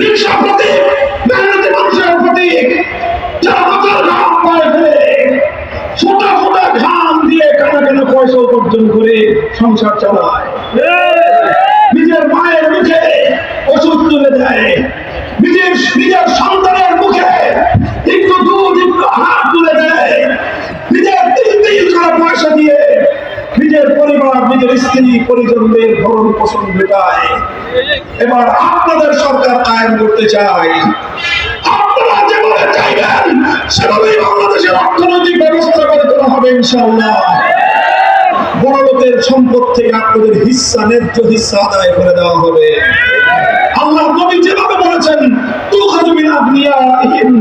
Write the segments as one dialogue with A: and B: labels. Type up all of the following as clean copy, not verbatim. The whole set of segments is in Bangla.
A: রিক্সা প্রতীক, মেহনতি মানুষের প্রতীক, যারা মাথার ঘাম পায়ে ফেলে ফোটা ফোটা ঘাম দিয়ে কানা কানা পয়সা উপার্জন করে সংসার চালায়, নিজের মায়ের মুখে ওষুধ তুলে দেয়, নিজের সন্তানের মুখে একটু দুধ একটু হাত তুলে দেয়, নিজের তিল করে পয়সা দিয়ে নিজের পরিবার নিজের স্ত্রী পরিজনদের ভরণ পোষণ মেটায়। এবার আপনাদের সরকার কায়েম করতে চাই, আপনারা যেভাবে চাইবেন সেভাবেই বাংলাদেশের অর্থনৈতিক ব্যবস্থা করে তোলা হবে ইনশাআল্লাহ। বড় লোকের সম্পদ থেকে আপনাদের হিস্সা, ন্যায্য হিস্সা আদায় করে দেওয়া হবে। আল্লাহ নবী যেভাবে বলেছেন, তুখাযু মিন আগনিয়াইহিম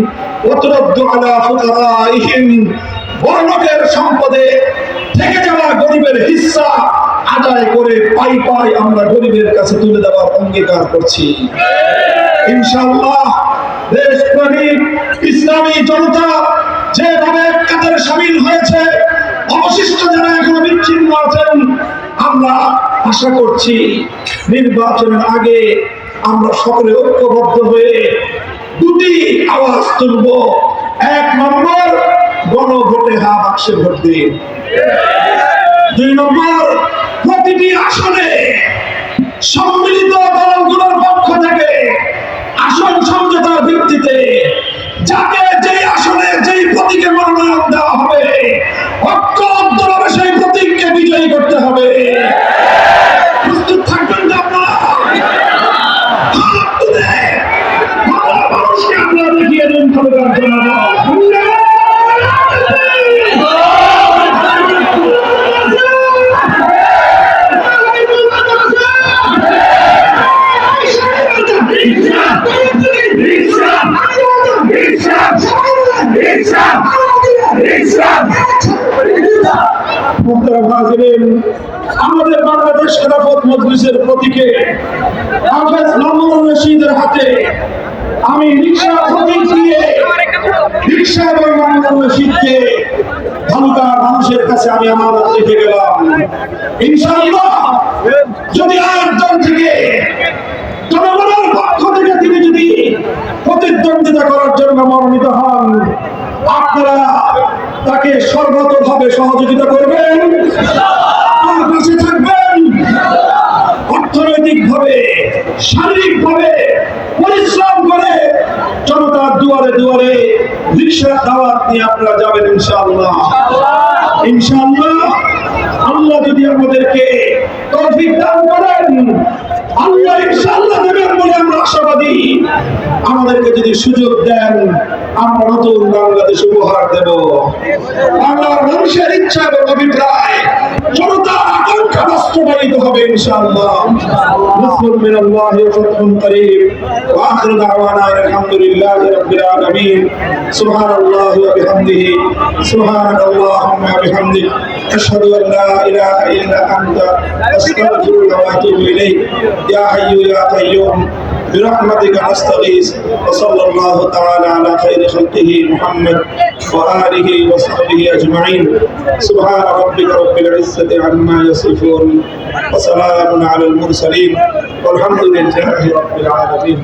A: ওয়া তুরাদ্দু আলা ফুকারাইহিম, বড় লোকের সম্পদে থেকে যাওয়া গরিবের হিস্সা আদায় করে পাই পাই আমরা গরিবের কাছে তুলে দেওয়ার অঙ্গীকার করছি ইনশাআল্লাহ। দেশপ্রেমিক ইসলামী জনতা যেভাবে কাতারে শামিল হয়েছে, অবশিষ্ট যারা এখনো বিচ্ছিন্ন আছেন, আমরা আশা করছি নির্বাচনের আগে আমরা সকলে ঐক্যবদ্ধ হয়ে দুটি আওয়াজ তুলব। এক নম্বর, গণভোটে হ্যাঁ বাক্সে ভোট দিন। দুই নম্বর, প্রতিটি আসনে সম্মিলিত দলগুলোর পক্ষ থেকে আসন সমঝোতার ভিত্তিতে যাকে যেই আসনে যেই প্রতীকে মনোনয়ন দেওয়া হবে, ঐক্যবদ্ধভাবে সেই প্রতীককে বিজয়ী করতে হবে। প্রস্তুত থাকবেন তো আপনারা? মানুষকে আপনারা দেখিয়ে দিন সরকার জনগণ। আমাদের বাংলাদেশ খেলাফত মজলিসের প্রতীকে হাফেজ মামুনুর রশিদের হাতে আমি রিক্সা প্রতীক দিয়ে রিক্সা এবং মামুনুর রশিদকে ভালুকার মানুষের কাছে আমি আমানত রেখে গেলাম। ইনশাআল্লাহ যদি আরেকজন থেকে জনগণের পক্ষ থেকে তিনি যদি প্রতিদ্বন্দ্বিতা করার জন্য মনোনীত হন, আপনারা তাকে সর্বতভাবে সহযোগিতা করবেন, তার পাশে থাকবেন, অর্থনৈতিক ভাবে শারীরিক ভাবে পরিশ্রম করে জনতার দুয়ারে দুয়ারে রিক্সা দাওয়াত নিয়ে আপনারা যাবেন ইনশাআল্লাহ। ইনশাআল্লাহ আল্লাহ যদি আমাদেরকে তৌফিক দান করেন, আল্লাহ ইনশাআল্লাহ দেবেন বলে আমরা আশাবাদী। আমাদেরকে যদি সুযোগ দেন, আমরা নতুন বাংলাদেশ উপহার দেব। বাংলার মানুষের ইচ্ছা এবং অভিপ্রায়, জনতার আকাঙ্ক্ষা বাস্তবায়িত হবে ইনশাআল্লাহ। নাসরুম মিনাল্লাহি ওয়া ফাতহুন করিম ওয়া আখিরু দাওয়ানা আলহামদুলিল্লাহি রাব্বিল আলামিন। সুবহানাল্লাহি ওয়া বিহামদিহি, সুবহানাল্লাহুম্মা ওয়া বিহামদিহি, আশহাদু আন লা ইলাহা ইল্লা আনতা, আস্তাগফিরুকা ওয়া আতুবু ইলাইক। ইয়া হাইয়্যু ইয়া কাইয়্যুম برحمتك نستغيث وصلى الله تعالى على خير خلقه محمد وآله وصحبه أجمعين. سبحان ربك رب العزة عما يصفون وسلام على المرسلين والحمد لله رب العالمين.